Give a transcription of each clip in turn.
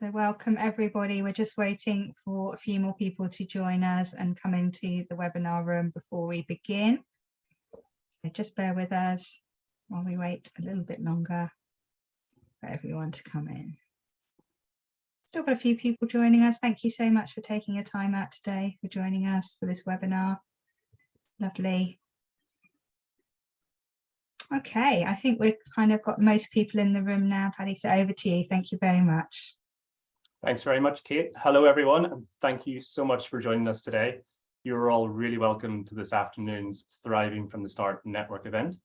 So welcome everybody. We're just waiting for a few more people to join us and come into the webinar room before we begin. So just bear with us while we wait a little bit longer for everyone to come in. Still got a few people joining us. Thank you so much for taking your time out today for joining us for this webinar. Lovely. Okay, I think we've kind of got most people in the room now. Paddy, so over to you. Thank you very much. Thanks very much, Kate. Hello, everyone, and thank you so much for joining us today. You're all really welcome to this afternoon's Thriving from the Start network event.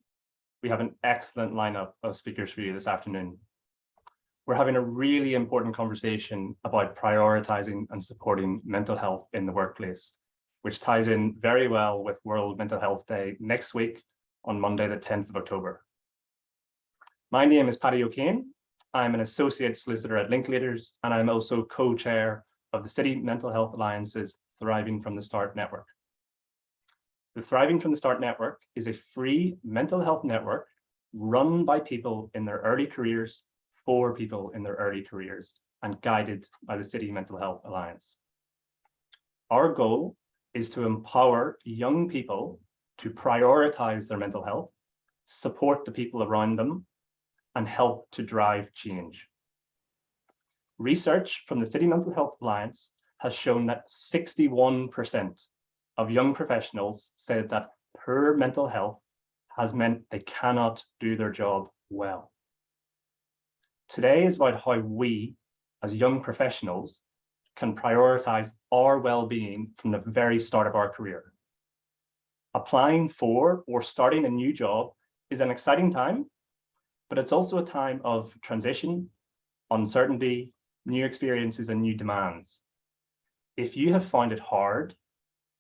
We have an excellent lineup of speakers for you this afternoon. We're having a really important conversation about prioritizing and supporting mental health in the workplace, which ties in very well with World Mental Health Day next week on Monday, the 10th of October. My name is Paddy O'Kane. I'm an associate solicitor at Linklaters, and I'm also co-chair of the City Mental Health Alliance's Thriving from the Start network. The Thriving from the Start network is a free mental health network run by people in their early careers, for people in their early careers, and guided by the City Mental Health Alliance. Our goal is to empower young people to prioritize their mental health, support the people around them, and help to drive change. Research from the City Mental Health Alliance has shown that 61% of young professionals said that poor mental health has meant they cannot do their job well. Today is about how we, as young professionals, can prioritize our well-being from the very start of our career. Applying for or starting a new job is an exciting time, but it's also a time of transition, uncertainty, new experiences, and new demands. If you have found it hard,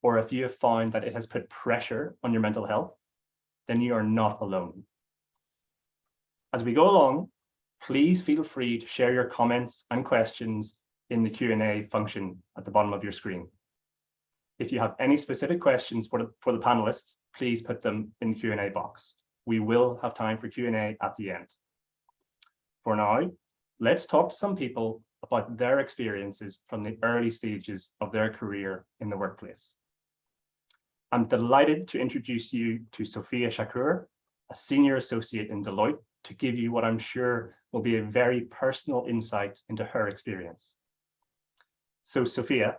or if you have found that it has put pressure on your mental health, then you are not alone. As we go along, please feel free to share your comments and questions in the Q&A function at the bottom of your screen. If you have any specific questions for the panelists, please put them in the Q&A box. We will have time for Q&A at the end. For now, let's talk to some people about their experiences from the early stages of their career in the workplace. I'm delighted to introduce you to Sophia Shakur, a senior associate in Deloitte, to give you what I'm sure will be a very personal insight into her experience. So Sophia,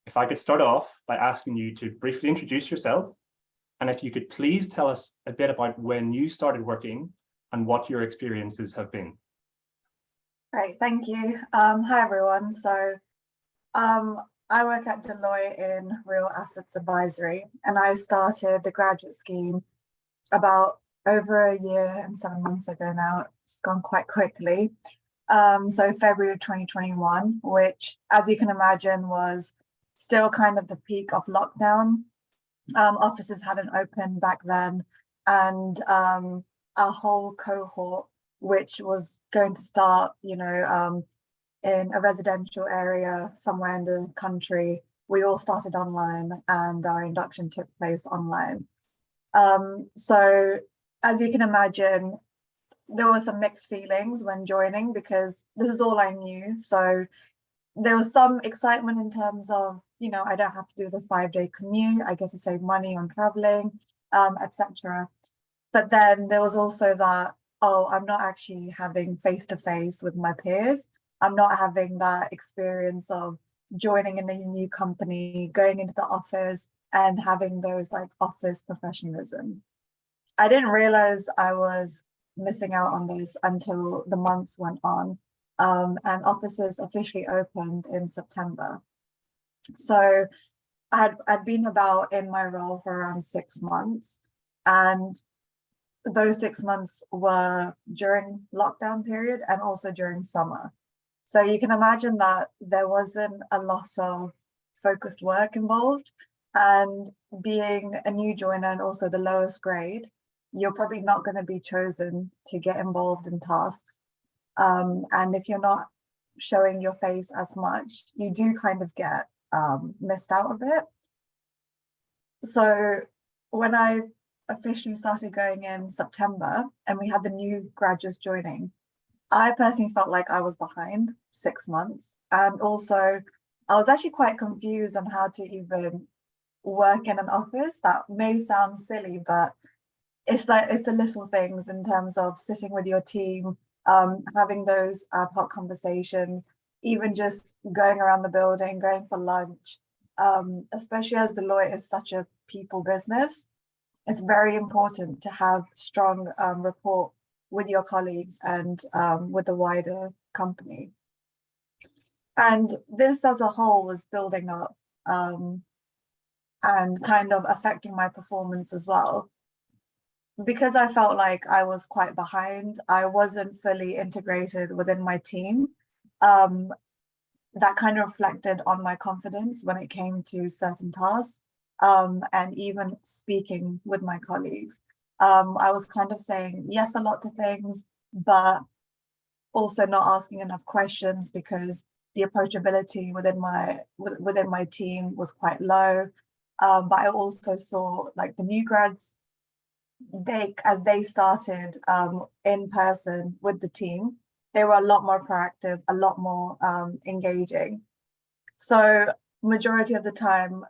if I could start off by asking you to briefly introduce yourself, and if you could please tell us a bit about when you started working and what your experiences have been. Great, thank you. Hi everyone. So I work at Deloitte in Real Assets Advisory, and I started the graduate scheme about over a year and 7 months ago now. It's gone quite quickly. So February 2021, which, as you can imagine, was still kind of the peak of lockdown. Offices hadn't opened back then, and our whole cohort, which was going to start, in a residential area somewhere in the country, we all started online, and our induction took place online. So as you can imagine, there were some mixed feelings when joining, because this is all I knew. So there was some excitement in terms of, I don't have to do the 5-day commute, I get to save money on traveling, etc. But then there was also that, oh, I'm not actually having face-to-face with my peers. I'm not having that experience of joining in a new company, going into the office and having those like office professionalism. I didn't realize I was missing out on this until the months went on, and offices officially opened in September. So I'd been about in my role for around 6 months, and those 6 months were during lockdown period and also during summer. So you can imagine that there wasn't a lot of focused work involved, and being a new joiner and also the lowest grade, you're probably not going to be chosen to get involved in tasks. And if you're not showing your face as much, you do kind of get missed out of it. So when I officially started going in September and we had the new graduates joining, I personally felt like I was behind 6 months. And also, I was actually quite confused on how to even work in an office. That may sound silly, but it's like it's the little things in terms of sitting with your team, having those ad hoc conversations, even just going around the building, going for lunch. Especially as Deloitte is such a people business, it's very important to have strong rapport with your colleagues and with the wider company. And this as a whole was building up and kind of affecting my performance as well. Because I felt like I was quite behind, I wasn't fully integrated within my team. That kind of reflected on my confidence when it came to certain tasks, and even speaking with my colleagues. I was kind of saying yes a lot to things, but also not asking enough questions because the approachability within my team was quite low. But I also saw like the new grads, as they started in person with the team, they were a lot more proactive, a lot more engaging. So majority of the time,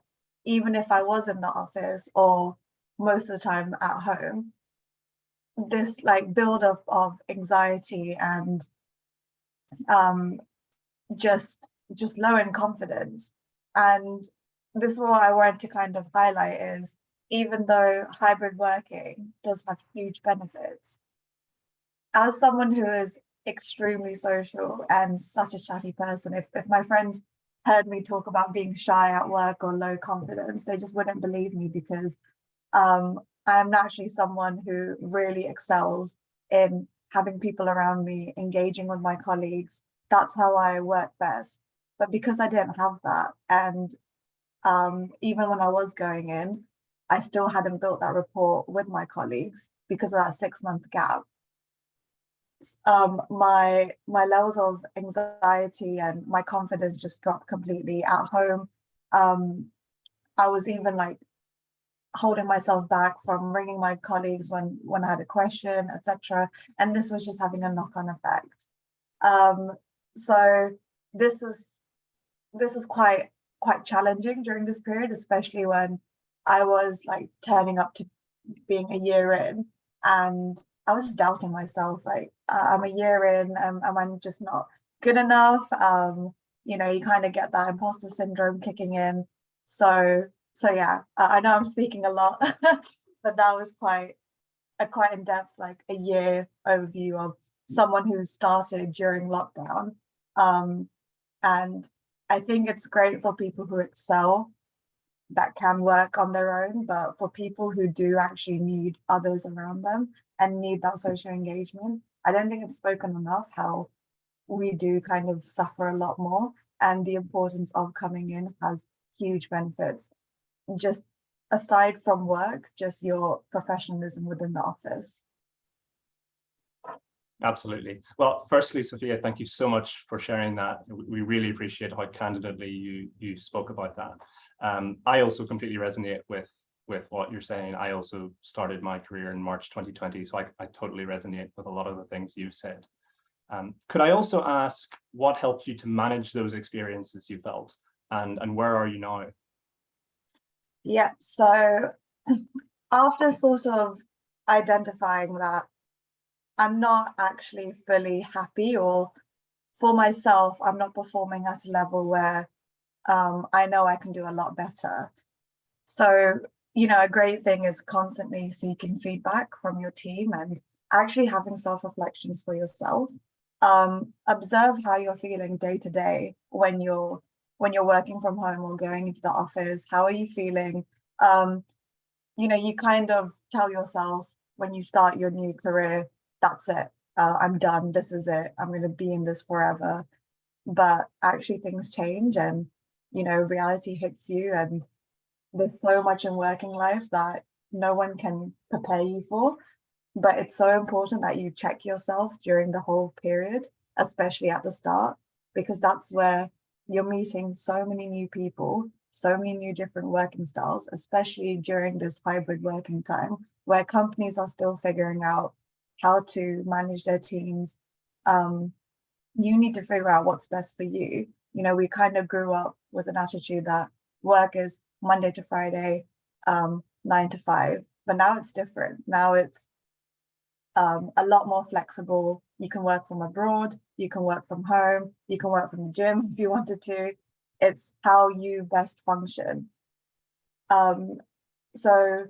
even if I was in the office or most of the time at home, this like build up of anxiety and just low in confidence. And this is what I wanted to kind of highlight is, even though hybrid working does have huge benefits, as someone who is extremely social and such a chatty person, if my friends heard me talk about being shy at work or low confidence, they just wouldn't believe me because I'm naturally someone who really excels in having people around me, engaging with my colleagues. That's how I work best. But because I didn't have that, and even when I was going in, I still hadn't built that rapport with my colleagues because of that 6-month gap. My levels of anxiety and my confidence just dropped completely at home. I was even like holding myself back from ringing my colleagues when I had a question, etc. And this was just having a knock-on effect. So this was quite challenging during this period, especially when I was like turning up to being a year in, and I was just doubting myself, like I'm a year in, am I just not good enough? You know, you kind of get that imposter syndrome kicking in. So yeah, I know I'm speaking a lot, but that was quite in-depth, like a year overview of someone who started during lockdown. And I think it's great for people who excel, that can work on their own, but for people who do actually need others around them and need that social engagement, I don't think it's spoken enough how we do kind of suffer a lot more, and the importance of coming in has huge benefits. Just aside from work, just your professionalism within the office. Absolutely. Well, firstly, Sophia, thank you so much for sharing that. We really appreciate how candidly you spoke about that. I also completely resonate with what you're saying. I also started my career in March 2020, so I totally resonate with a lot of the things you've said. Could I also ask what helped you to manage those experiences you felt, and where are you now? Yeah, so after sort of identifying that I'm not actually fully happy, or for myself, I'm not performing at a level where I know I can do a lot better. So, you know, a great thing is constantly seeking feedback from your team and actually having self-reflections for yourself. Observe how you're feeling day to day when you're working from home or going into the office. How are you feeling? You know, you kind of tell yourself when you start your new career, that's it. I'm done. This is it. I'm going to be in this forever. But actually things change, and, you know, reality hits you, and there's so much in working life that no one can prepare you for. But it's so important that you check yourself during the whole period, especially at the start, because that's where you're meeting so many new people, so many new different working styles, especially during this hybrid working time where companies are still figuring out how to manage their teams, you need to figure out what's best for you. You know, we kind of grew up with an attitude that work is Monday to Friday, 9 to 5, but now it's different. Now it's a lot more flexible. You can work from abroad, you can work from home, you can work from the gym if you wanted to. It's how you best function. So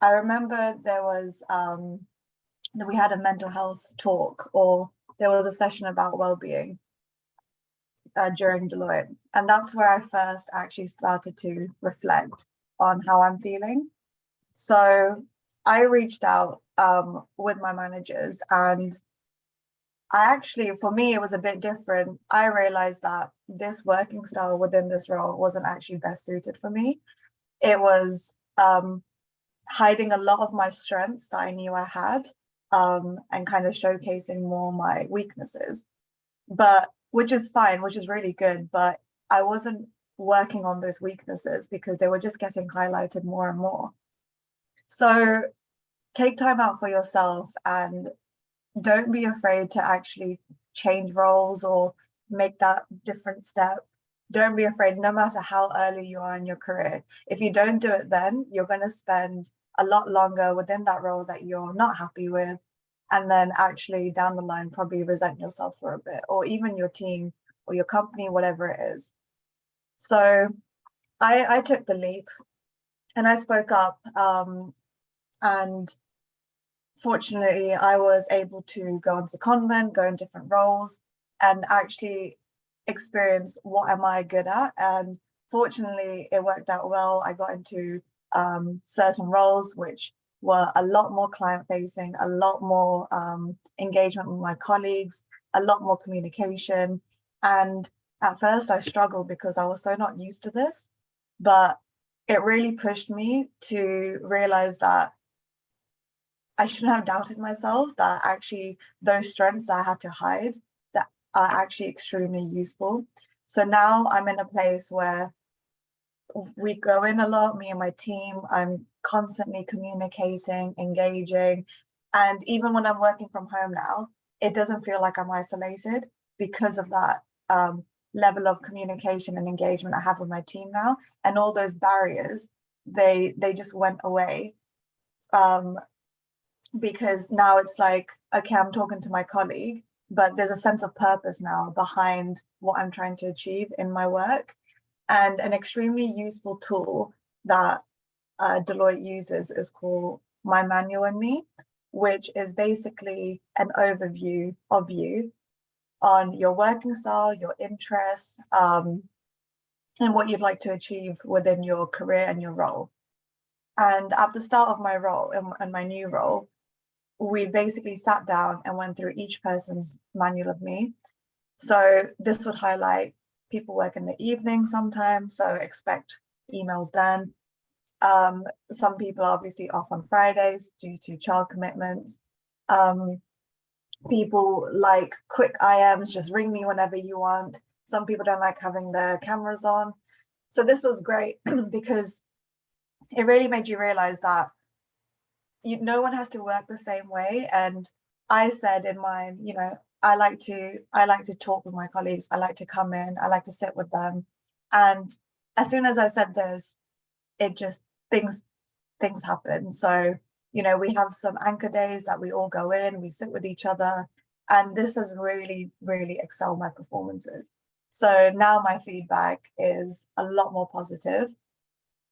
I remember there was that we had a mental health talk, or there was a session about well-being during Deloitte, and that's where I first actually started to reflect on how I'm feeling. So I reached out with my managers, and I actually, for me, it was a bit different. I realized that this working style within this role wasn't actually best suited for me. It was hiding a lot of my strengths that I knew I had, and kind of showcasing more my weaknesses, but which is fine, which is really good. But I wasn't working on those weaknesses because they were just getting highlighted more and more. So take time out for yourself and don't be afraid to actually change roles or make that different step. Don't be afraid, no matter how early you are in your career. If you don't do it then, you're going to spend a lot longer within that role that you're not happy with, and then actually down the line probably resent yourself for a bit, or even your team or your company, whatever it is. So I took the leap and I spoke up, and fortunately I was able to go on secondment, go in different roles, and actually experience what am I good at. And fortunately it worked out well. I got into certain roles which were a lot more client facing, a lot more engagement with my colleagues, a lot more communication. And at first I struggled because I was so not used to this, but it really pushed me to realize that I shouldn't have doubted myself, that actually those strengths that I had to hide that are actually extremely useful. So now I'm in a place where we go in a lot, me and my team. I'm constantly communicating, engaging. And even when I'm working from home now, it doesn't feel like I'm isolated because of that level of communication and engagement I have with my team now. And all those barriers, they just went away. Because now it's like, okay, I'm talking to my colleague, but there's a sense of purpose now behind what I'm trying to achieve in my work. And an extremely useful tool that Deloitte uses is called My Manual and Me, which is basically an overview of you on your working style, your interests, and what you'd like to achieve within your career and your role. And at the start of my role, in my new role, we basically sat down and went through each person's manual of me. So this would highlight people work in the evening sometimes, so expect emails then. Some people are obviously off on Fridays due to child commitments. People like quick IMs, just ring me whenever you want. Some people don't like having their cameras on. So this was great because it really made you realize that no one has to work the same way. And I said in mine, you know, I like to talk with my colleagues. I like to come in, I like to sit with them. And as soon as I said this, it just things happen. So, you know, we have some anchor days that we all go in, we sit with each other, and this has really, really excelled my performances. So now my feedback is a lot more positive.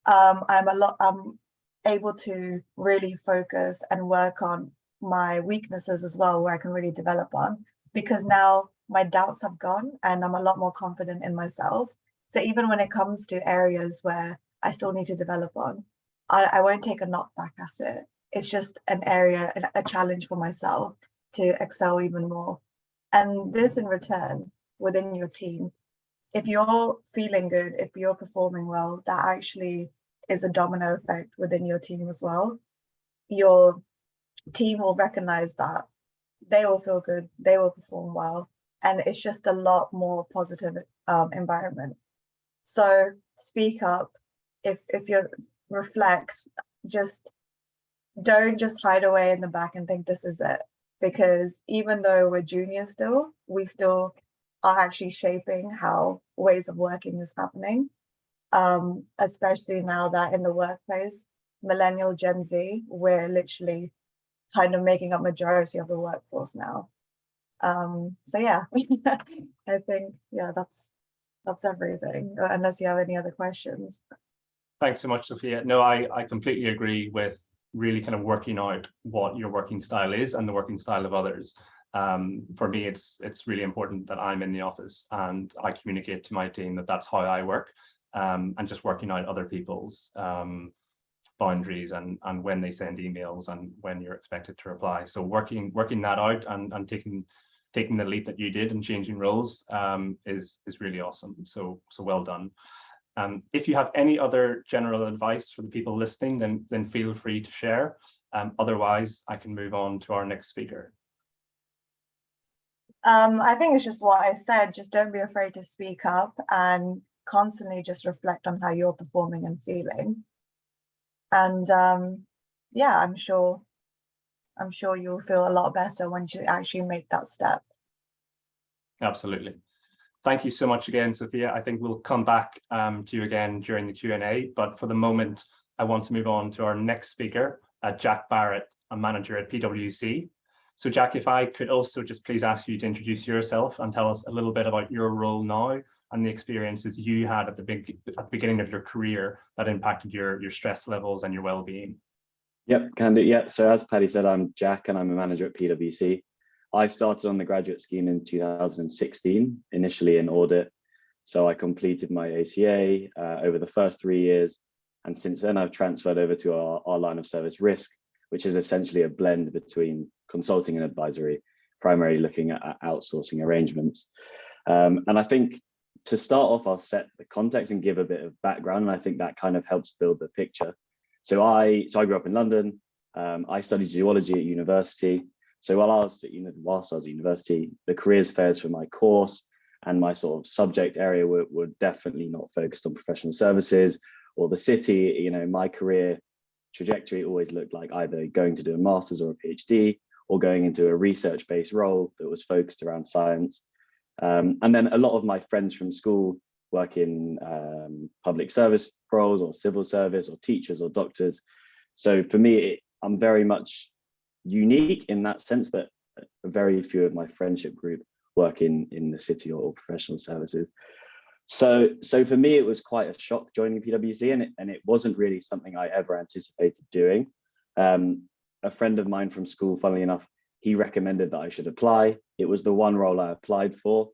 I'm able to really focus and work on my weaknesses as well, where I can really develop on, because now my doubts have gone and I'm a lot more confident in myself. So even when it comes to areas where I still need to develop on, I won't take a knockback at it. It's just an area, a challenge for myself to excel even more. And this in return, within your team, if you're feeling good, if you're performing well, that actually is a domino effect within your team as well. Your team will recognize that, they will feel good, they will perform well, and it's just a lot more positive environment. So speak up. If you reflect, just don't just hide away in the back and think this is it. because even though we're junior still, we still are actually shaping how ways of working is happening. Especially now that in the workplace, millennial Gen Z, we're literally kind of making up majority of the workforce now. So yeah, I think, yeah, that's everything, unless you have any other questions. Thanks so much, Sophia. No, I completely agree with really kind of working out what your working style is and the working style of others. For me, it's really important that I'm in the office and I communicate to my team that that's how I work, and just working out other people's boundaries and when they send emails and when you're expected to reply. So working that out and taking the leap that you did and changing roles is really awesome. So well done. If you have any other general advice for the people listening, then feel free to share. Otherwise, I can move on to our next speaker. I think it's just what I said. Just don't be afraid to speak up and constantly just reflect on how you're performing and feeling. And yeah, I'm sure you'll feel a lot better once you actually make that step. Absolutely. Thank you so much again, Sophia. I think we'll come back to you again during the Q&A, but for the moment, I want to move on to our next speaker, Jack Barret, a manager at PwC. So Jack, if I could also just please ask you to introduce yourself and tell us a little bit about your role now and the experiences you had at the beginning of your career that impacted your stress levels and your well-being. Yep, can do. Yeah, so as Paddy said, I'm Jack and I'm a manager at PwC. I started on the graduate scheme in 2016, initially in audit. So I completed my ACA over the first 3 years. And since then, I've transferred over to our line of service risk, which is essentially a blend between consulting and advisory, primarily looking at outsourcing arrangements. And I think to start off, I'll set the context and give a bit of background. And I think that kind of helps build the picture. So I grew up in London. I studied zoology at university. So whilst I was at university, the careers fairs for my course and my sort of subject area were definitely not focused on professional services or the city. You know, my career trajectory always looked like either going to do a master's or a PhD or going into a research-based role that was focused around science. And then a lot of my friends from school work in public service roles or civil service or teachers or doctors. So for me, I'm very much unique in that sense that very few of my friendship group work in the city or professional services. So for me, it was quite a shock joining PwC, and it wasn't really something I ever anticipated doing. A friend of mine from school, funnily enough, he recommended that I should apply. It was the one role I applied for.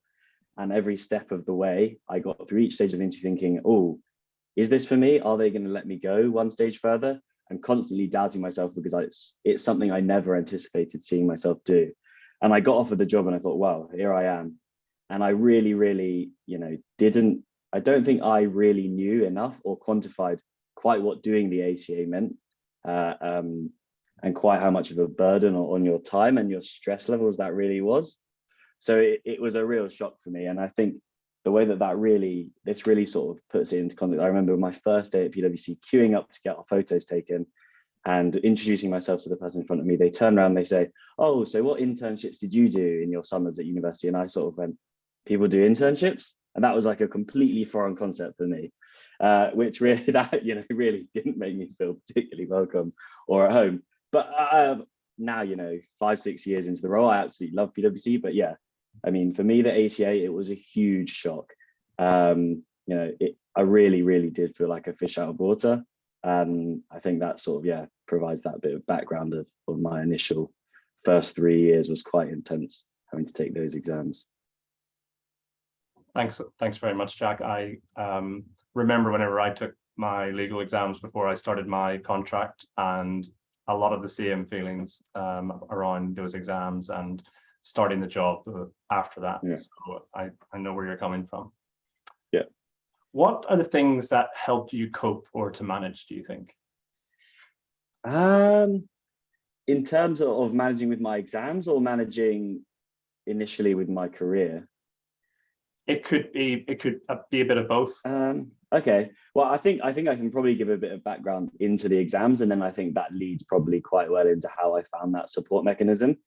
And every step of the way, I got through each stage of the interview thinking, oh, is this for me? Are they going to let me go one stage further? And constantly doubting myself because it's something I never anticipated seeing myself do. And I got offered the job and I thought, wow, here I am. And I really, really, I don't think I really knew enough or quantified quite what doing the ACA meant, and quite how much of a burden on your time and your stress levels that really was. So it was a real shock for me. And I think the way this really sort of puts it into context. I remember my first day at PwC queuing up to get our photos taken and introducing myself to the person in front of me. They turn around and they say, oh, so what internships did you do in your summers at university? And I sort of went, people do internships? And that was like a completely foreign concept for me, which really, really didn't make me feel particularly welcome or at home. But now, 5-6 years into the role, I absolutely love PwC. But yeah, I mean, for me, the ACA, it was a huge shock. I really, really did feel like a fish out of water. And I think that sort of, provides that bit of background of my initial first 3 years was quite intense having to take those exams. Thanks very much, Jack. I remember whenever I took my legal exams before I started my contract, and a lot of the same feelings around those exams and starting the job after that. Yeah. So I know where you're coming from. Yeah. What are the things that helped you cope or to manage, do you think? In terms of managing with my exams or managing initially with my career? It could be a bit of both. Okay. Well, I think I can probably give a bit of background into the exams, and then I think that leads probably quite well into how I found that support mechanism.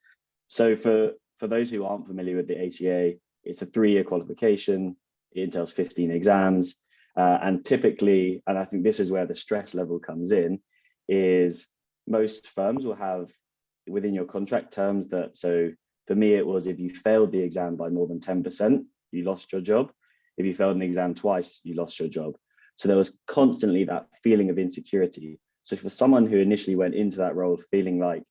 So for those who aren't familiar with the ACA, it's a 3-year qualification. It entails 15 exams. And typically, and I think this is where the stress level comes in, is most firms will have within your contract terms that, so for me, it was if you failed the exam by more than 10%, you lost your job. If you failed an exam twice, you lost your job. So there was constantly that feeling of insecurity. So for someone who initially went into that role feeling like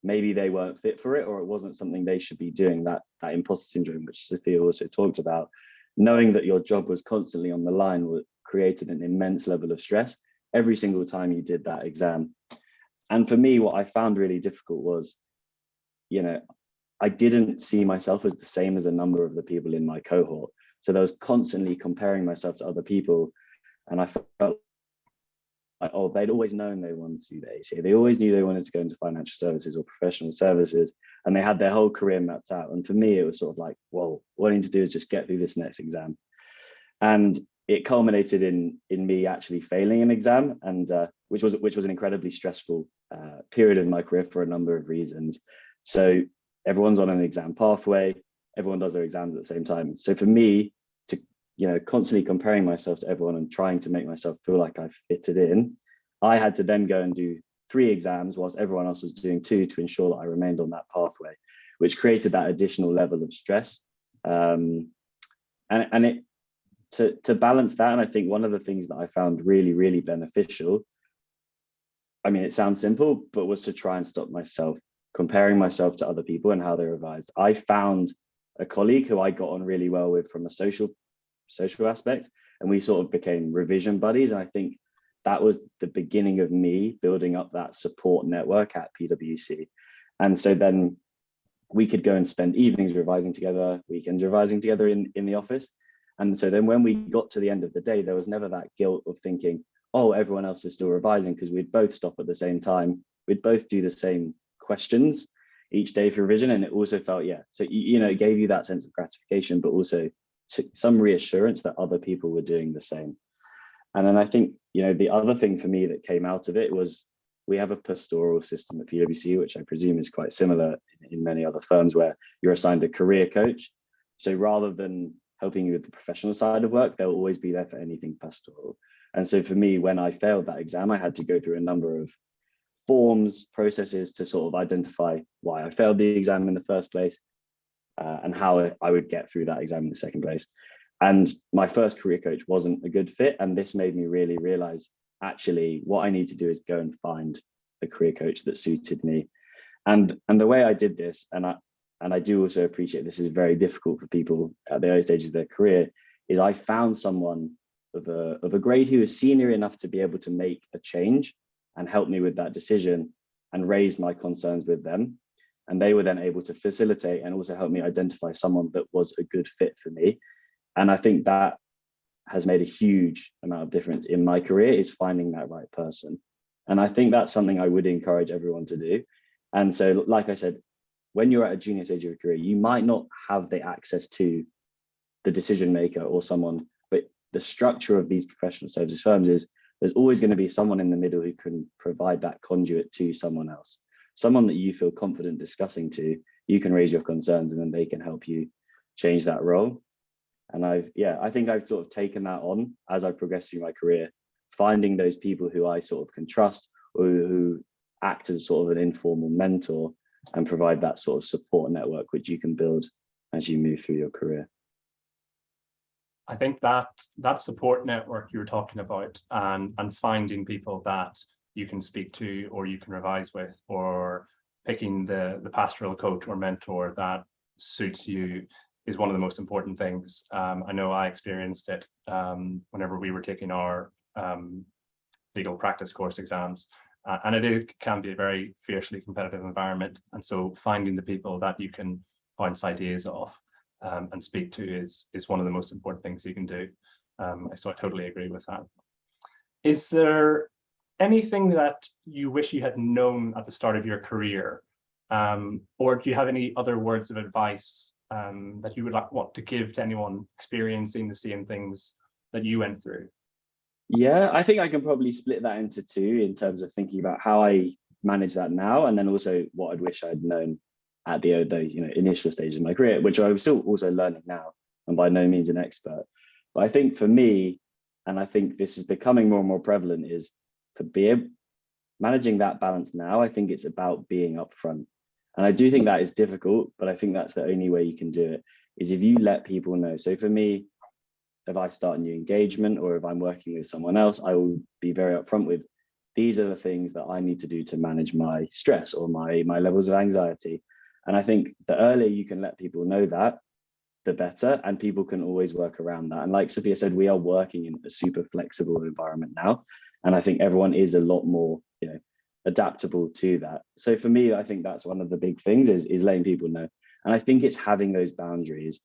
maybe they weren't fit for it, or it wasn't something they should be doing, that imposter syndrome, which Sophia also talked about, knowing that your job was constantly on the line created an immense level of stress every single time you did that exam. And for me, what I found really difficult was, I didn't see myself as the same as a number of the people in my cohort. So there was constantly comparing myself to other people. And I felt like, oh, they'd always known they wanted to do the ACA. They always knew they wanted to go into financial services or professional services, and they had their whole career mapped out. And for me, it was sort of like, whoa, what I need to do is just get through this next exam. And it culminated in me actually failing an exam, and which was an incredibly stressful period in my career for a number of reasons. So everyone's on an exam pathway, everyone does their exams at the same time. So for me to, constantly comparing myself to everyone and trying to make myself feel like I fitted in, I had to then go and do 3 exams whilst everyone else was doing 2 to ensure that I remained on that pathway, which created that additional level of stress. And it, to balance that, and I think one of the things that I found really, really beneficial, I mean, it sounds simple, but was to try and stop myself comparing myself to other people and how they revised. I found a colleague who I got on really well with from a social aspect, and we sort of became revision buddies. And I think that was the beginning of me building up that support network at PwC. And so then we could go and spend evenings revising together, weekends revising together in the office. And so then when we got to the end of the day, there was never that guilt of thinking, oh, everyone else is still revising, because we'd both stop at the same time. We'd both do the same questions each day for revision. And it also felt, so, it gave you that sense of gratification, but also some reassurance that other people were doing the same. And then I think, the other thing for me that came out of it was we have a pastoral system at PwC, which I presume is quite similar in many other firms, where you're assigned a career coach. So rather than helping you with the professional side of work, they'll always be there for anything pastoral. And so for me, when I failed that exam, I had to go through a number of forms, processes to sort of identify why I failed the exam in the first place, and how I would get through that exam in the second place. And my first career coach wasn't a good fit. And this made me really realize, actually, what I need to do is go and find a career coach that suited me. And the way I did this, and I do also appreciate this is very difficult for people at the early stages of their career, is I found someone of a grade who is senior enough to be able to make a change and help me with that decision, and raised my concerns with them. And they were then able to facilitate and also help me identify someone that was a good fit for me. And I think that has made a huge amount of difference in my career, is finding that right person. And I think that's something I would encourage everyone to do. And so, like I said, when you're at a junior stage of your career, you might not have the access to the decision maker or someone, but the structure of these professional services firms is there's always going to be someone in the middle who can provide that conduit to someone else, someone that you feel confident discussing to. You can raise your concerns and then they can help you change that role. And I think I've sort of taken that on as I progressed through my career, finding those people who I sort of can trust, or who act as sort of an informal mentor and provide that sort of support network which you can build as you move through your career. I think that support network you were talking about, and finding people that you can speak to or you can revise with, or picking the pastoral coach or mentor that suits you, is one of the most important things. I know I experienced it whenever we were taking our legal practice course exams, and it can be a very fiercely competitive environment. And so finding the people that you can bounce ideas off and speak to is one of the most important things you can do. So I totally agree with that. Is there anything that you wish you had known at the start of your career, or do you have any other words of advice that you would want to give to anyone experiencing the same things that you went through? Yeah, I think I can probably split that into 2 in terms of thinking about how I manage that now, and then also what I'd wish I'd known at the initial stage of my career, which I'm still also learning now. I'm by no means an expert. But I think for me, and I think this is becoming more and more prevalent, is managing that balance now. I think it's about being upfront. And I do think that is difficult, but I think that's the only way you can do it, is if you let people know. So for me, if I start a new engagement or if I'm working with someone else, I will be very upfront with, these are the things that I need to do to manage my stress or my levels of anxiety. And I think the earlier you can let people know that, the better, and people can always work around that. And like Sophia said, we are working in a super flexible environment now. And I think everyone is a lot more, adaptable to that. So for me, I think that's one of the big things is letting people know. And I think it's having those boundaries.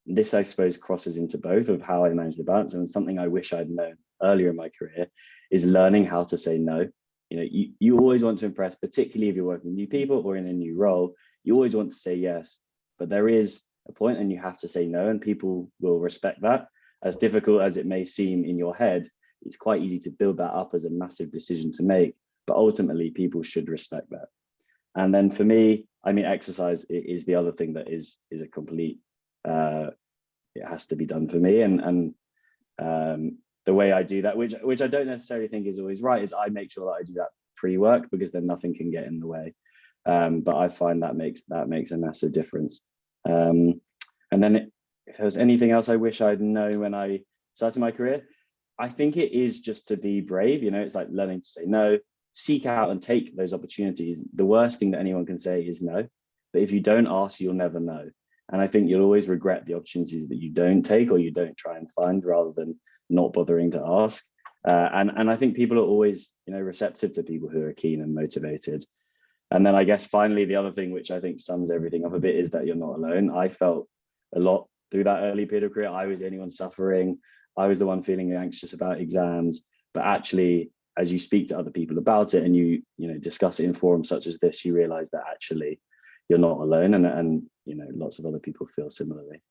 This, I suppose, crosses into both of how I manage the balance, and something I wish I'd known earlier in my career is learning how to say no. You always want to impress, particularly if you're working with new people or in a new role. You always want to say yes, but there is a point and you have to say no, and people will respect that. As difficult as it may seem in your head, it's quite easy to build that up as a massive decision to make, but ultimately people should respect that. And then for me, I mean, exercise is the other thing that is a complete, it has to be done for me. And the way I do that, which I don't necessarily think is always right, is I make sure that I do that pre-work, because then nothing can get in the way. But I find that makes a massive difference. And then if there was anything else I wish I'd known when I started my career, I think it is just to be brave. It's like learning to say no, seek out and take those opportunities. The worst thing that anyone can say is no, but if you don't ask, you'll never know. And I think you'll always regret the opportunities that you don't take or you don't try and find, rather than not bothering to ask. And I think people are always, receptive to people who are keen and motivated. And then I guess finally, the other thing, which I think sums everything up a bit, is that you're not alone. I felt a lot through that early period of career. I was the only one suffering. I was the one feeling anxious about exams. But actually, as you speak to other people about it and you discuss it in forums such as this, you realize that actually you're not alone, and lots of other people feel similarly.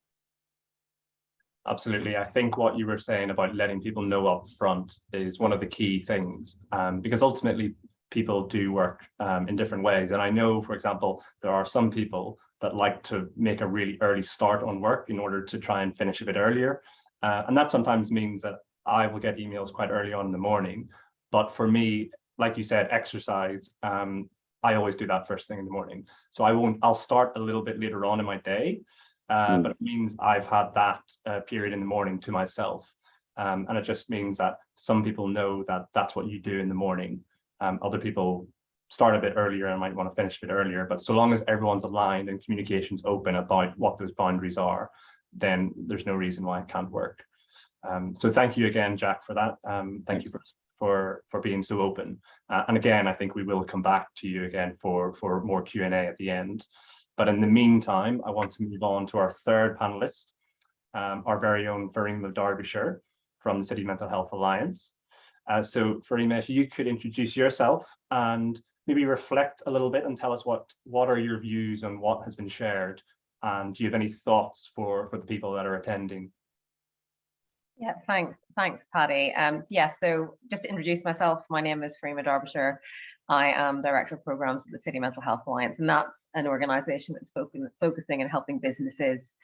Absolutely. I think what you were saying about letting people know up front is one of the key things, because ultimately people do work in different ways. And I know, for example, there are some people that like to make a really early start on work in order to try and finish a bit earlier. And that sometimes means that I will get emails quite early on in the morning. But for me, like you said, exercise, I always do that first thing in the morning. So I'll start a little bit later on in my day, but it means I've had that period in the morning to myself. And it just means that some people know that that's what you do in the morning. Other people start a bit earlier and might want to finish a bit earlier, but so long as everyone's aligned and communication's open about what those boundaries are, then there's no reason why it can't work. So thank you again, Jack, for that. Thank you for being so open. And again, I think we will come back to you again for more Q&A at the end. But in the meantime, I want to move on to our third panelist, our very own Farima Derbyshire from the City Mental Health Alliance. So Farima, if you could introduce yourself and maybe reflect a little bit and tell us what are your views on what has been shared, and do you have any thoughts for the people that are attending? Yeah, thanks, Paddy. So just to introduce myself, my name is Farima Derbyshire. I am Director of Programs at the City Mental Health Alliance, and that's an organisation that's focusing on helping businesses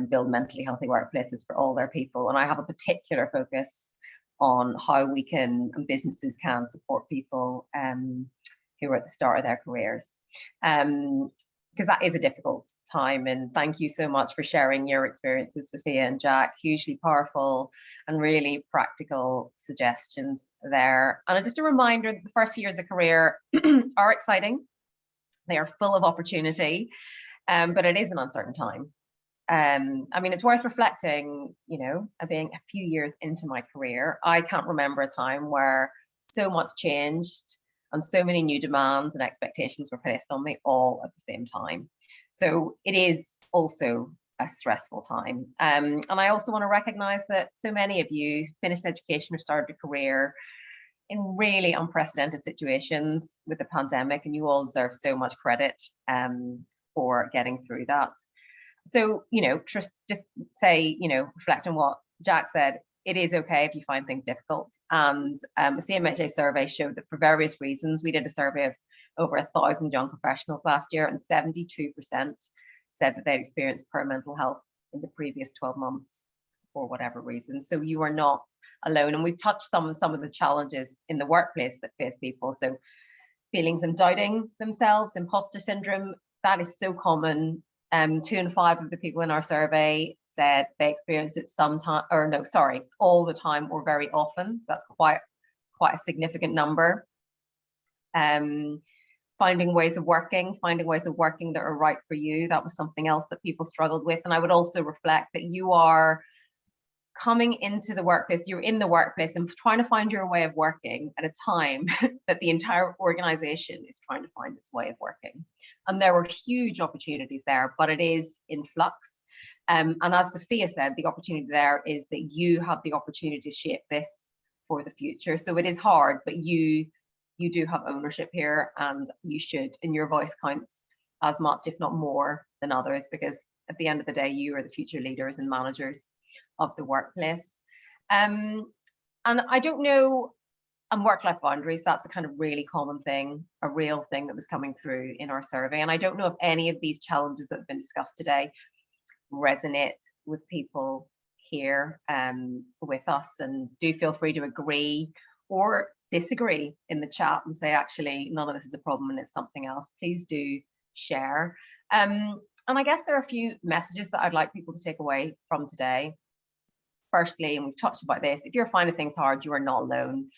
build mentally healthy workplaces for all their people. And I have a particular focus on how we can, and businesses can, support people who are at the start of their careers. Because that is a difficult time. And thank you so much for sharing your experiences, Sophia and Jack. Hugely powerful and really practical suggestions there. And just a reminder that the first few years of career are exciting. They are full of opportunity, but it is an uncertain time. I mean, it's worth reflecting, being a few years into my career, I can't remember a time where so much changed and so many new demands and expectations were placed on me all at the same time. So it is also a stressful time. And I also want to recognize that so many of you finished education or started a career in really unprecedented situations with the pandemic, and you all deserve so much credit for getting through that. So, just say, reflect on what Jack said. it is okay if you find things difficult. And a CMHA survey showed that for various reasons, we did a survey of over 1,000 young professionals last year, and 72% said that they'd experienced poor mental health in the previous 12 months for whatever reason. So you are not alone. And we've touched some of the challenges in the workplace that face people. So feelings and doubting themselves, imposter syndrome, that is so common. 2 in 5 of the people in our survey said they experience it all the time or very often. So that's quite a significant number. Finding ways of working that are right for you. That was something else that people struggled with. And I would also reflect that you are coming into the workplace, you're in the workplace and trying to find your way of working at a time that the entire organization is trying to find its way of working. And there were huge opportunities there, but it is in flux. And as Sophia said, the opportunity there is that you have the opportunity to shape this for the future. So it is hard, but you do have ownership here, and you should, and your voice counts as much, if not more, than others, because at the end of the day, you are the future leaders and managers of the workplace. And I don't know, and work-life boundaries, that's a kind of really common thing, a real thing that was coming through in our survey. And I don't know if any of these challenges that have been discussed today resonate with people here with us, and do feel free to agree or disagree in the chat and say, actually, none of this is a problem and it's something else. Please do share. And I guess there are a few messages that I'd like people to take away from today. Firstly, and we've touched about this, if you're finding things hard, you are not alone.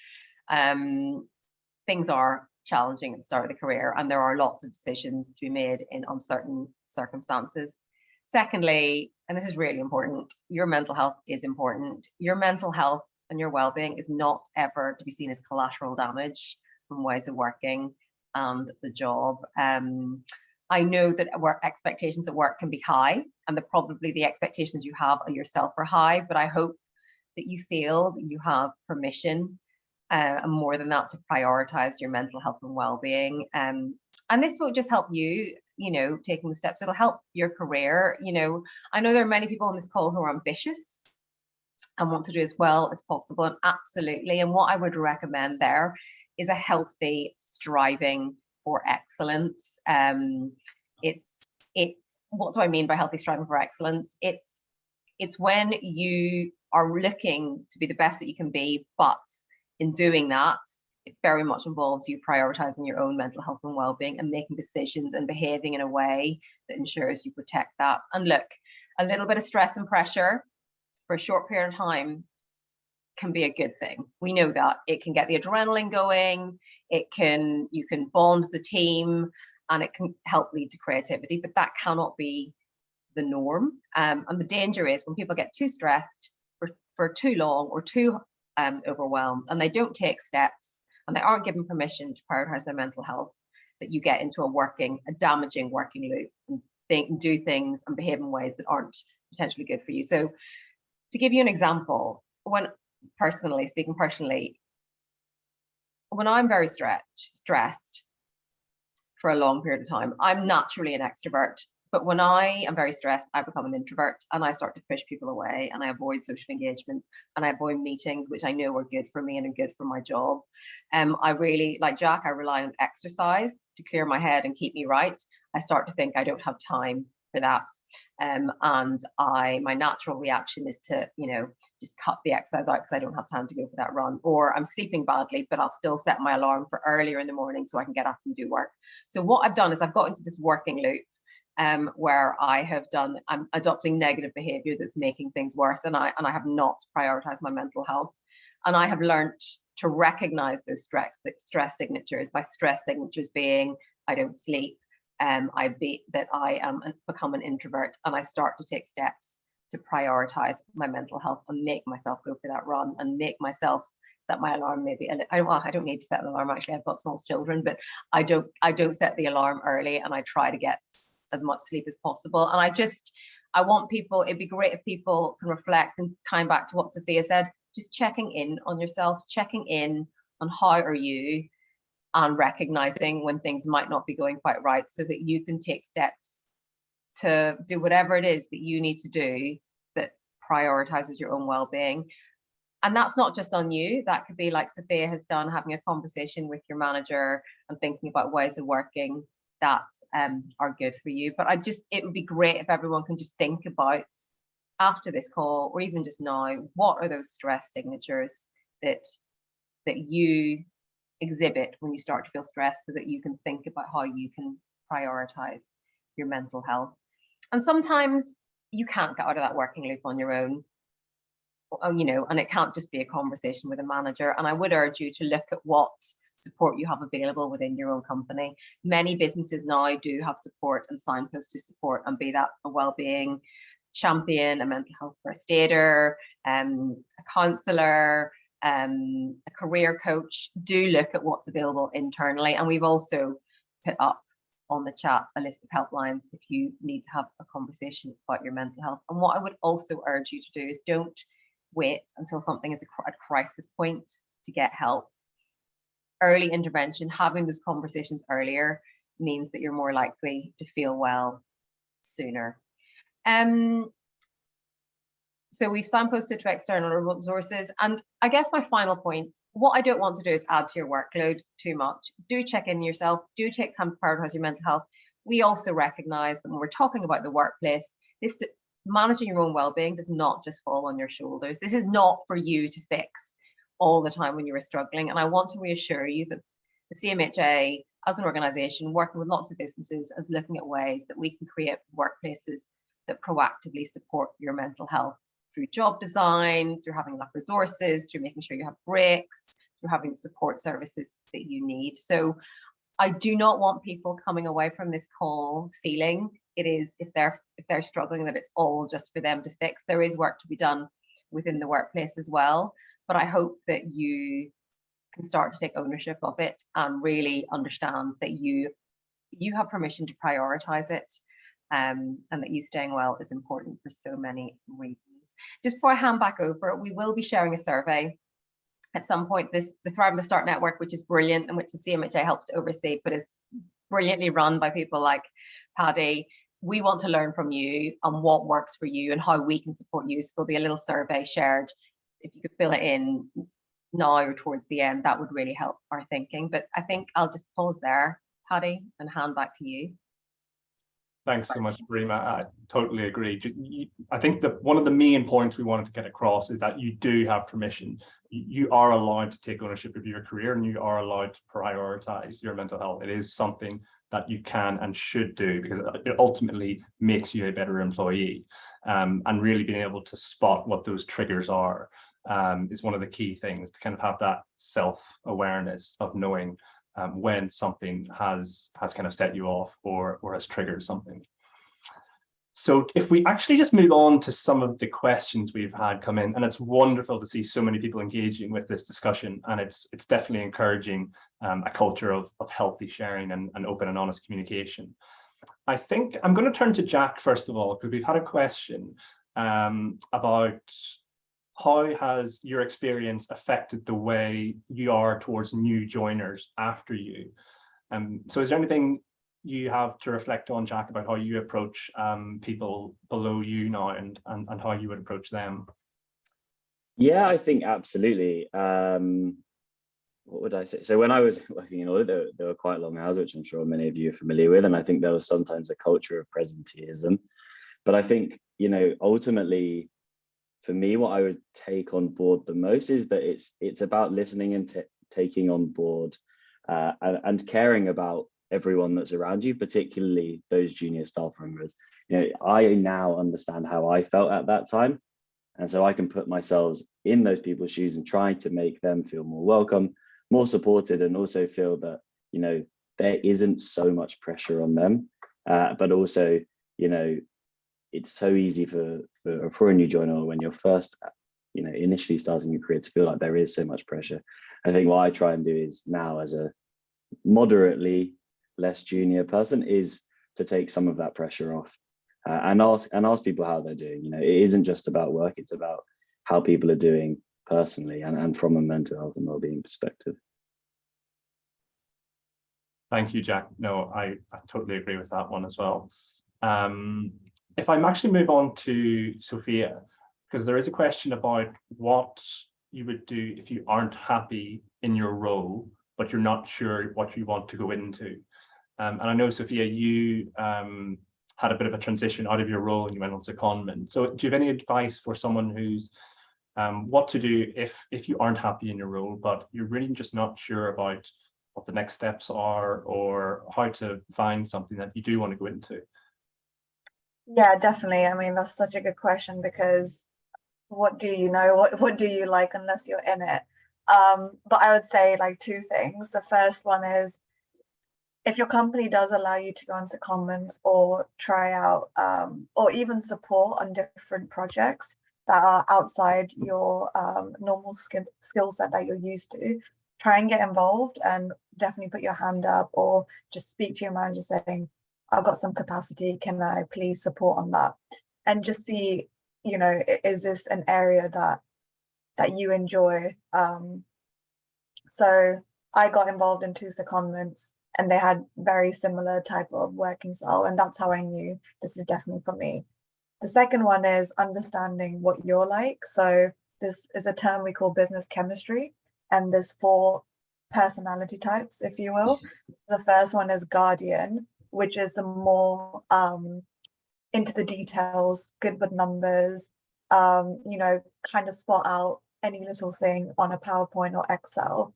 Things are challenging at the start of the career, and there are lots of decisions to be made in uncertain circumstances. Secondly, and this is really important, your mental health is important. Your mental health and your well-being is not ever to be seen as collateral damage from ways of working and the job. I know that expectations at work can be high, and that probably the expectations you have of yourself are high, but I hope that you feel that you have permission and more than that to prioritize your mental health and well-being. And this will just help you, taking the steps. It'll help your career. I know there are many people on this call who are ambitious and want to do as well as possible, and absolutely. And what I would recommend there is a healthy striving for excellence. It's what do I mean by healthy striving for excellence? It's when you are looking to be the best that you can be, but in doing that, it very much involves you prioritizing your own mental health and well-being and making decisions and behaving in a way that ensures you protect that. And look, a little bit of stress and pressure for a short period of time can be a good thing. We know that it can get the adrenaline going, you can bond the team, and it can help lead to creativity, but that cannot be the norm. And the danger is when people get too stressed for too long or too overwhelmed, and they don't take steps and they aren't given permission to prioritize their mental health, that you get into a damaging working loop and do things and behave in ways that aren't potentially good for you. So to give you an example, speaking personally, when I'm very stressed for a long period of time, I'm naturally an extrovert. But when I am very stressed, I become an introvert, and I start to push people away, and I avoid social engagements, and I avoid meetings, which I know are good for me and are good for my job. I really, like Jack, I rely on exercise to clear my head and keep me right. I start to think I don't have time for that. And my natural reaction is to, just cut the exercise out because I don't have time to go for that run, or I'm sleeping badly, but I'll still set my alarm for earlier in the morning so I can get up and do work. So what I've done is I've got into this working loop where I'm adopting negative behavior that's making things worse, and I have not prioritized my mental health. And I have learned to recognize those stress signatures, by stress signatures being I don't sleep, that I am become an introvert, and I start to take steps to prioritize my mental health and make myself go for that run and make myself set my alarm. Maybe I don't need to set an alarm, actually. I've got small children, but I don't set the alarm early, and I try to get as much sleep as possible. And I want people, it'd be great if people can reflect and time back to what Sophia said, just checking in on yourself, checking in on how are you, and recognizing when things might not be going quite right, so that you can take steps to do whatever it is that you need to do that prioritizes your own well-being. And that's not just on you. That could be like Sophia has done, having a conversation with your manager and thinking about ways of working that are good for you. But it would be great if everyone can just think about, after this call, or even just now, what are those stress signatures that you exhibit when you start to feel stressed, so that you can think about how you can prioritize your mental health. And sometimes you can't get out of that working loop on your own, and it can't just be a conversation with a manager. And I would urge you to look at what support you have available within your own company. Many businesses now do have support and signposts to support, and be that a wellbeing champion, a mental health first aider, a counsellor, a career coach. Do look at what's available internally. And we've also put up on the chat a list of helplines if you need to have a conversation about your mental health. And what I would also urge you to do is don't wait until something is a crisis point to get help. Early intervention, having those conversations earlier, means that you're more likely to feel well sooner. So we've signposted to external resources. And I guess my final point, what I don't want to do is add to your workload too much. Do check in yourself, do take time to prioritize your mental health. We also recognize that when we're talking about the workplace, managing your own well-being does not just fall on your shoulders. This is not for you to fix all the time when you're struggling. And I want to reassure you that the CMHA, as an organization, working with lots of businesses, is looking at ways that we can create workplaces that proactively support your mental health through job design, through having enough resources, through making sure you have breaks, through having the support services that you need. So I do not want people coming away from this call feeling it is, if they're struggling, that it's all just for them to fix. There is work to be done within the workplace as well. But I hope that you can start to take ownership of it and really understand that you have permission to prioritize it, and that you staying well is important for so many reasons. Just before I hand back over, we will be sharing a survey at some point. The Thrive and the Start Network, which is brilliant and which the CMHA helps to oversee, but is brilliantly run by people like Paddy. We want to learn from you on what works for you and how we can support you. So there'll be a little survey shared. If you could fill it in now or towards the end, that would really help our thinking. But I think I'll just pause there, Paddy, and hand back to you. Thanks so much, Rima. I totally agree. I think that one of the main points we wanted to get across is that you do have permission. You are allowed to take ownership of your career, and you are allowed to prioritize your mental health. It is something that you can and should do, because it ultimately makes you a better employee. And really being able to spot what those triggers are is one of the key things, to kind of have that self-awareness of knowing when something has kind of set you off or has triggered something. So if we actually just move on to some of the questions we've had come in, and it's wonderful to see so many people engaging with this discussion, and it's definitely encouraging a culture of healthy sharing and open and honest communication. I think I'm going to turn to Jack first of all, because we've had a question about how has your experience affected the way you are towards new joiners after you? So is there anything you have to reflect on, Jack, about how you approach people below you now and how you would approach them? Yeah, I think absolutely. What would I say? So when I was working in audit, there were quite long hours, which I'm sure many of you are familiar with. And I think there was sometimes a culture of presenteeism. But I think, ultimately, for me, what I would take on board the most is that it's about listening and taking on board and caring about everyone that's around you, particularly those junior staff members. I now understand how I felt at that time. And so I can put myself in those people's shoes and try to make them feel more welcome, more supported, and also feel that, there isn't so much pressure on them. But also, it's so easy for a new joiner when you're first, initially starting your career, to feel like there is so much pressure. I think what I try and do is now, as a moderately less junior person, is to take some of that pressure off and ask people how they're doing. It isn't just about work; it's about how people are doing personally and from a mental health and wellbeing perspective. Thank you, Jack. No, I totally agree with that one as well. If I'm actually move on to Sophia, because there is a question about what you would do if you aren't happy in your role, but you're not sure what you want to go into. And I know, Sophia, you had a bit of a transition out of your role and you went on secondment. So do you have any advice for someone who's what to do if you aren't happy in your role, but you're really just not sure about what the next steps are or how to find something that you do want to go into? Yeah, definitely. I mean, that's such a good question, because what do you know? What do you like unless you're in it? But I would say like two things. The first one is, if your company does allow you to go on secondments or try out or even support on different projects that are outside your normal skill set that you're used to, try and get involved and definitely put your hand up or just speak to your manager saying, I've got some capacity, can I please support on that? And just see, you know, is this an area that you enjoy? So I got involved in 2 secondments and they had very similar type of working style, and that's how I knew this is definitely for me. The second one is understanding what you're like. So this is a term we call business chemistry, and there's 4 personality types, if you will. The first one is guardian, which is the more into the details, good with numbers, you know, kind of spot out any little thing on a PowerPoint or Excel.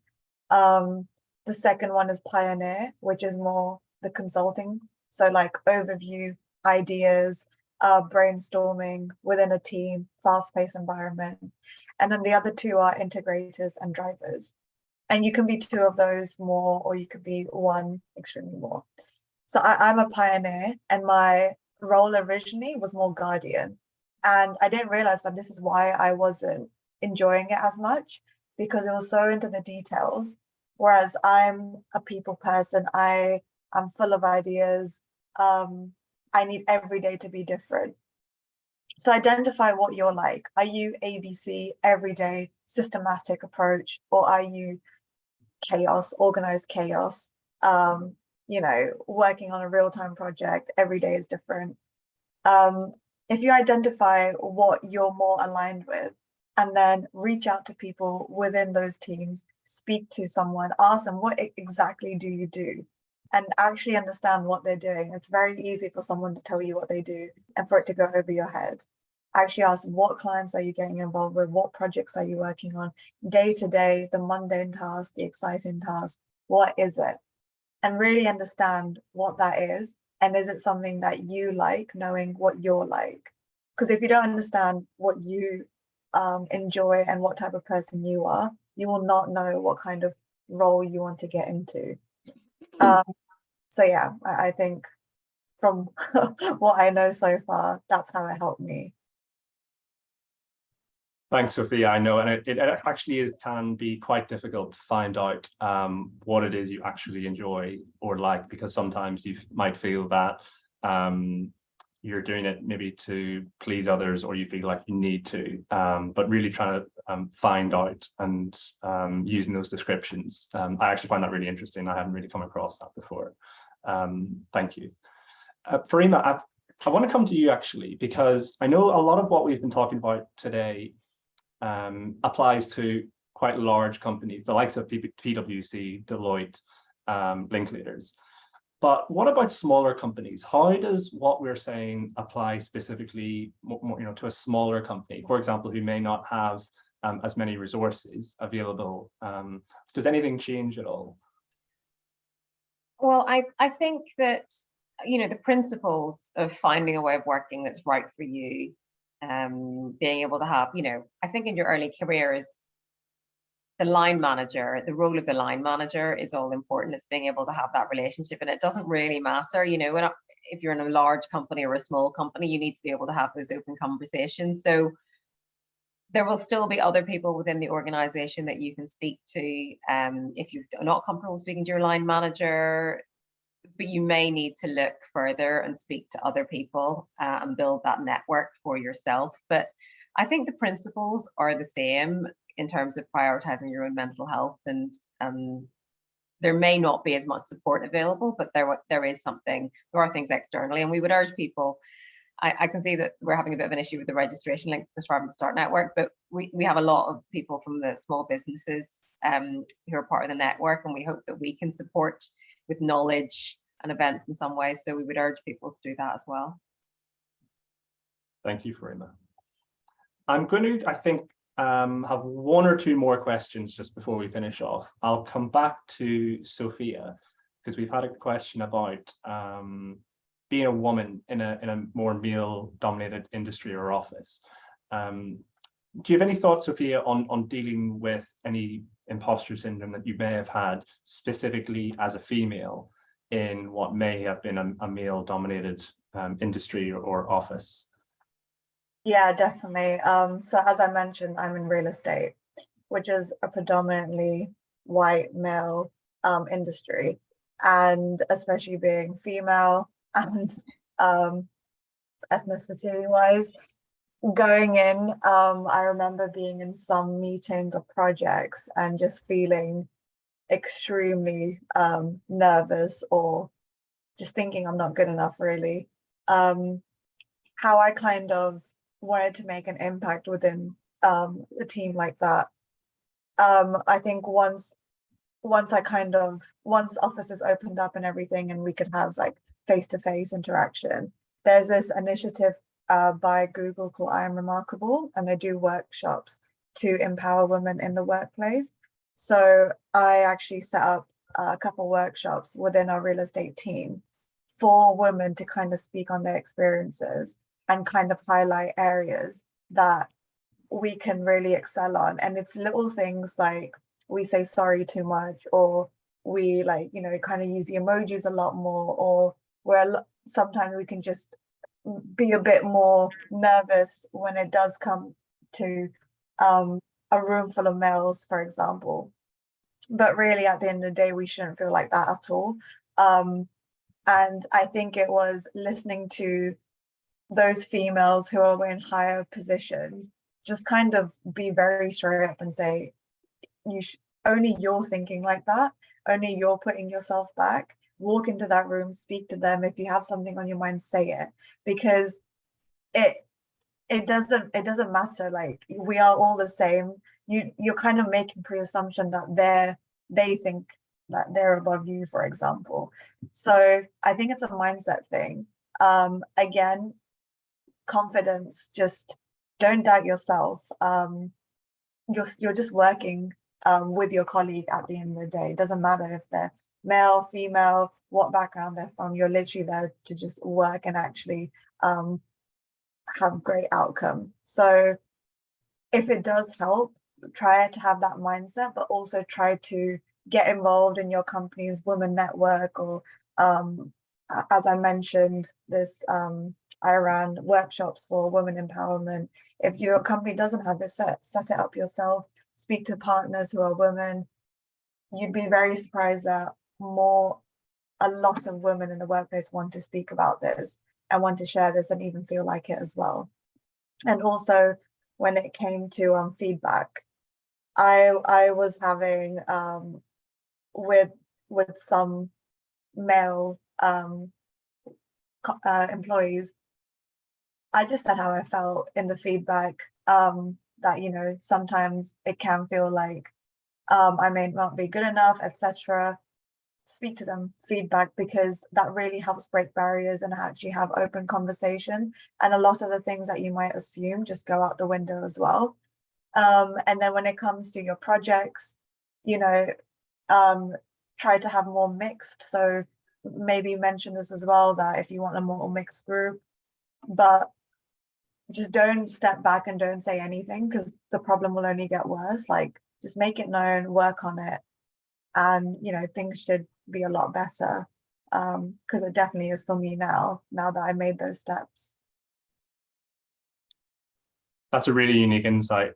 The second one is pioneer, which is more the consulting. So like overview, ideas, brainstorming within a team, fast-paced environment. And then the other 2 are integrators and drivers. And you can be 2 of those more, or you could be 1 extremely more. So I'm a pioneer, and my role originally was more guardian. And I didn't realize that this is why I wasn't enjoying it as much, because it was so into the details. Whereas I'm a people person, I'm full of ideas. I need every day to be different. So identify what you're like. Are you ABC, every day, systematic approach, or are you chaos, organized chaos? You know, working on a real-time project, every day is different. If you identify what you're more aligned with, and then reach out to people within those teams, speak to someone, ask them, what exactly do you do? And actually understand what they're doing. It's very easy for someone to tell you what they do and for it to go over your head. Actually ask, what clients are you getting involved with? What projects are you working on? Day to day, the mundane tasks, the exciting tasks, what is it? And really understand what that is. And is it something that you like, knowing what you're like? Because if you don't understand what you enjoy and what type of person you are, you will not know what kind of role you want to get into. So yeah, I think from what I know so far, that's how it helped me. Thanks, Sophia. I know, and it actually can be quite difficult to find out what it is you actually enjoy or like, because sometimes you might feel that you're doing it maybe to please others, or you feel like you need to, but really trying to find out and using those descriptions. I actually find that really interesting. I haven't really come across that before. Thank you. Farima, I want to come to you actually, because I know a lot of what we've been talking about today applies to quite large companies, the likes of PwC, Deloitte, Linklaters. But what about smaller companies? How does what we're saying apply specifically more, to a smaller company, for example, who may not have as many resources available? Does anything change at all? Well, I think that, the principles of finding a way of working that's right for you, being able to have, I think in your early careers, the line manager, the role of the line manager is all important. It's being able to have that relationship, and it doesn't really matter, if you're in a large company or a small company, you need to be able to have those open conversations. So there will still be other people within the organization that you can speak to if you're not comfortable speaking to your line manager, but you may need to look further and speak to other people and build that network for yourself. But I think the principles are the same in terms of prioritizing your own mental health, and there may not be as much support available, but there are things externally, and we would urge people I can see that we're having a bit of an issue with the registration link to the Thriving Start Network, but we have a lot of people from the small businesses who are part of the network, and we hope that we can support with knowledge and events in some ways. So we would urge people to do that as well. Thank you, Farima. I'm going to, I think, have one or two more questions just before we finish off. I'll come back to Sophia because we've had a question about being a woman in a more male-dominated industry or office. Do you have any thoughts, Sophia, on dealing with any imposter syndrome that you may have had specifically as a female in what may have been a male-dominated industry or office? Yeah, definitely. So as I mentioned, I'm in real estate, which is a predominantly white male industry, and especially being female and ethnicity wise, going in, I remember being in some meetings or projects and just feeling extremely nervous or just thinking I'm not good enough, really. How I kind of wanted to make an impact within the team like that. I think once offices opened up and everything and we could have like face-to-face interaction, there's this initiative by Google called I Am Remarkable, and they do workshops to empower women in the workplace. So I actually set up a couple workshops within our real estate team for women to kind of speak on their experiences and kind of highlight areas that we can really excel on. And it's little things like we say sorry too much, or we kind of use the emojis a lot more, or where sometimes we can just be a bit more nervous when it does come to a room full of males, for example. But really at the end of the day, we shouldn't feel like that at all. And I think it was listening to those females who are in higher positions just kind of be very straight up and say, only you're thinking like that, only you're putting yourself back. Walk into that room, speak to them. If you have something on your mind, say it, because it doesn't matter. Like, we are all the same. You're kind of making pre-assumption that they think that they're above you, for example. So I think it's a mindset thing. Again, confidence, just don't doubt yourself. You're just working with your colleague at the end of the day. It doesn't matter if they're male, female, what background they're from. You're literally there to just work and actually have great outcome. So if it does help, try to have that mindset, but also try to get involved in your company's women network, or as I mentioned, this I ran workshops for women empowerment. If your company doesn't have it set it up yourself. Speak to partners who are women. You'd be very surprised that a lot of women in the workplace want to speak about this and want to share this and even feel like it as well. And also, when it came to feedback, I was having with some male employees, I just said how I felt in the feedback, that sometimes it can feel like I may not be good enough, etc. Speak to them, feedback, because that really helps break barriers and actually have open conversation. And a lot of the things that you might assume just go out the window as well. And then when it comes to your projects, try to have more mixed. So maybe mention this as well, that if you want a more mixed group, but just don't step back and don't say anything, because the problem will only get worse. Like, just make it known, work on it, and things should be a lot better, because it definitely is for me now that I made those steps. That's a really unique insight,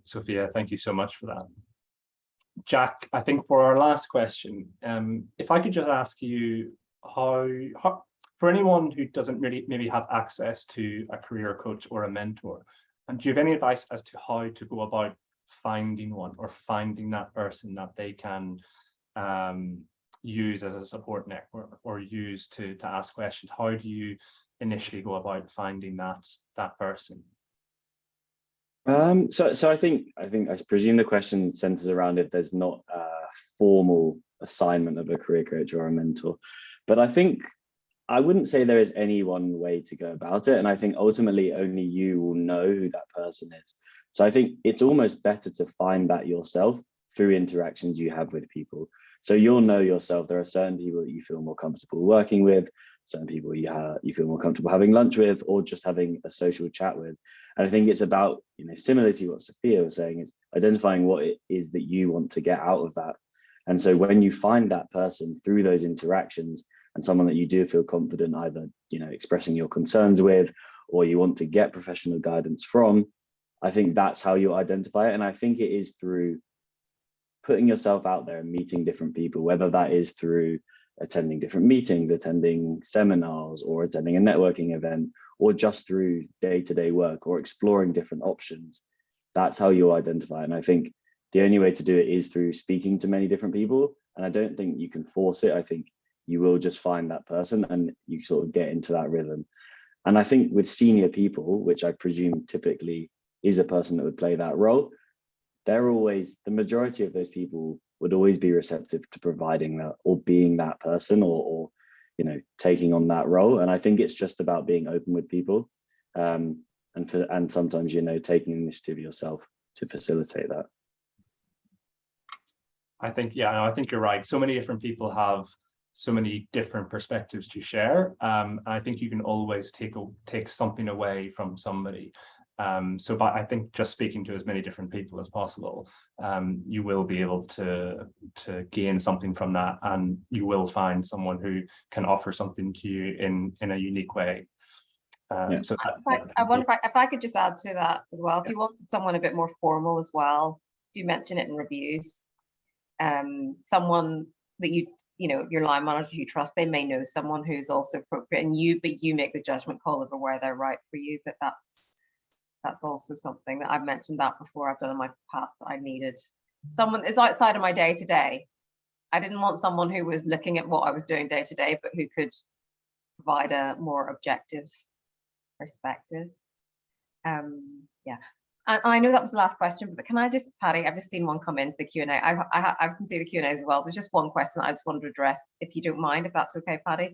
Sophia. Thank you so much for that. Jack, I think for our last question, if I could just ask you how for anyone who doesn't really maybe have access to a career coach or a mentor, and do you have any advice as to how to go about finding one, or finding that person that they can use as a support network or use to ask questions? How do you initially go about finding that person? So I think I presume the question centers around if there's not a formal assignment of a career coach or a mentor, but I think I wouldn't say there is any one way to go about it, and I think ultimately only you will know who that person is. So I think it's almost better to find that yourself through interactions you have with people. So you'll know yourself. There are certain people that you feel more comfortable working with, certain people you feel more comfortable having lunch with, or just having a social chat with. And I think it's about, similar to what Sophia was saying, it's identifying what it is that you want to get out of that. And so when you find that person through those interactions, and someone that you do feel confident either, expressing your concerns with, or you want to get professional guidance from, I think that's how you identify it. And I think it is through putting yourself out there and meeting different people, whether that is through attending different meetings, attending seminars, or attending a networking event, or just through day-to-day work or exploring different options. That's how you identify. And I think the only way to do it is through speaking to many different people. And I don't think you can force it. I think you will just find that person and you sort of get into that rhythm. And I think with senior people, which I presume typically is a person that would play that role, the majority of those people would always be receptive to providing that or being that person or taking on that role. And I think it's just about being open with people and sometimes, taking initiative yourself to facilitate that. I think you're right. So many different people have so many different perspectives to share. I think you can always take something away from somebody. So I think just speaking to as many different people as possible, you will be able to gain something from that, and you will find someone who can offer something to you in a unique way. So I wonder if I could just add to that as well. If you wanted someone a bit more formal as well, do mention it in reviews. Someone that your line manager you trust, they may know someone who's also appropriate, but you make the judgment call over where they're right for you. But that's also something that I've mentioned that before. I've done in my past that I needed someone that's outside of my day to day. I didn't want someone who was looking at what I was doing day to day, but who could provide a more objective perspective. Yeah. And I know that was the last question, but can I just, Patty, I've just seen one come into the Q&A. I can see the Q&A as well. There's just one question I just wanted to address, if you don't mind, if that's okay, Patty.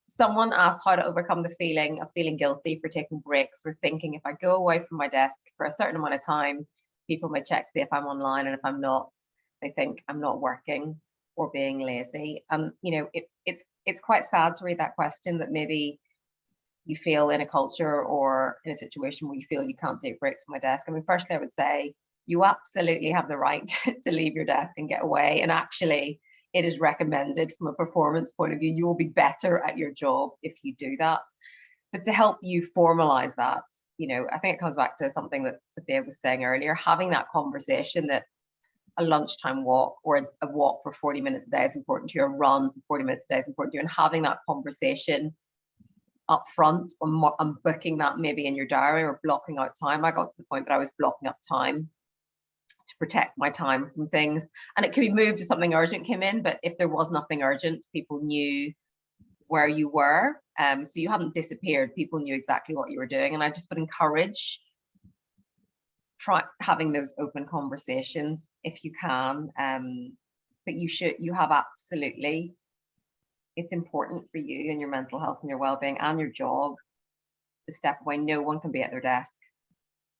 Someone asked how to overcome the feeling of feeling guilty for taking breaks, or thinking if I go away from my desk for a certain amount of time, people may check to see if I'm online, and if I'm not, they think I'm not working or being lazy. And it's quite sad to read that question, that maybe you feel in a culture or in a situation where you feel you can't take breaks from my desk. I mean, firstly, I would say you absolutely have the right to leave your desk and get away. And actually, it is recommended from a performance point of view. You will be better at your job if you do that. But to help you formalize that, I think it comes back to something that Sophia was saying earlier, having that conversation that a lunchtime walk or a walk for 40 minutes a day is important to you, a run for 40 minutes a day is important to you, and having that conversation up front and booking that maybe in your diary or blocking out time. I got to the point that I was blocking up time to protect my time from things, and it could be moved if something urgent came in, but if there was nothing urgent, people knew where you were, so you haven't disappeared, people knew exactly what you were doing. And I just would encourage try having those open conversations if you can, but you have absolutely, it's important for you and your mental health and your well-being and your job to step away. No one can be at their desk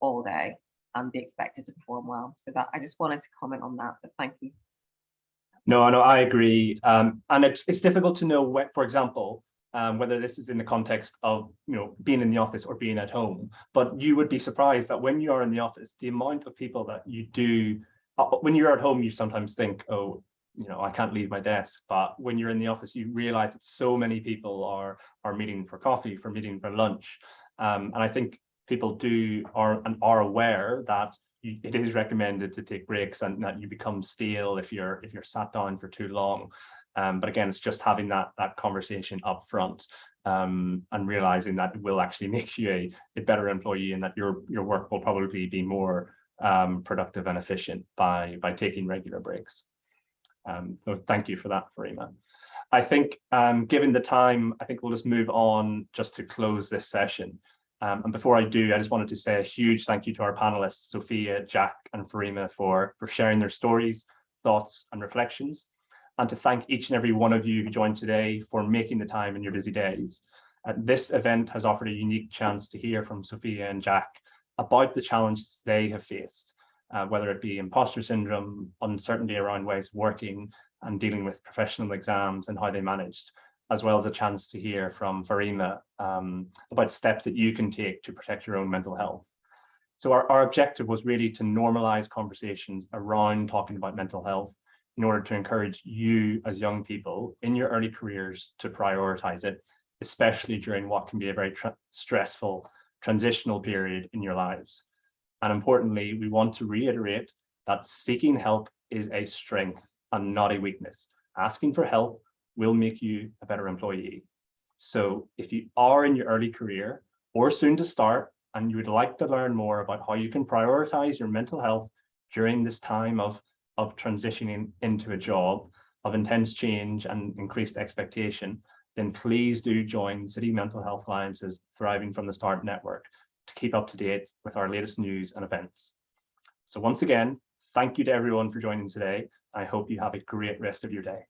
all day and be expected to perform well. So that, I just wanted to comment on that, but thank you. No, I agree. And it's difficult to know, for example, whether this is in the context of being in the office or being at home. But you would be surprised that when you are in the office, the amount of people that you do, when you're at home, you sometimes think, oh, I can't leave my desk. But when you're in the office, you realize that so many people are meeting for coffee, meeting for lunch. And I think people are aware that it is recommended to take breaks, and that you become stale if you're sat down for too long. But again, it's just having that conversation up front, and realizing that it will actually make you a better employee, and that your work will probably be more productive and efficient by taking regular breaks. So thank you for that, Farima. I think given the time, I think we'll just move on just to close this session. And before I do, I just wanted to say a huge thank you to our panelists, Sophia, Jack, and Farima for sharing their stories, thoughts, and reflections, and to thank each and every one of you who joined today for making the time in your busy days. This event has offered a unique chance to hear from Sophia and Jack about the challenges they have faced, whether it be imposter syndrome, uncertainty around ways of working, and dealing with professional exams and how they managed, as well as a chance to hear from Farima about steps that you can take to protect your own mental health. So our objective was really to normalize conversations around talking about mental health in order to encourage you as young people in your early careers to prioritize it, especially during what can be a very stressful transitional period in your lives. And importantly, we want to reiterate that seeking help is a strength and not a weakness. Asking for help will make you a better employee. So if you are in your early career or soon to start, and you would like to learn more about how you can prioritize your mental health during this time of transitioning into a job of intense change and increased expectation, then please do join City Mental Health Alliance's Thriving from the Start network to keep up to date with our latest news and events. So once again, thank you to everyone for joining today. I hope you have a great rest of your day.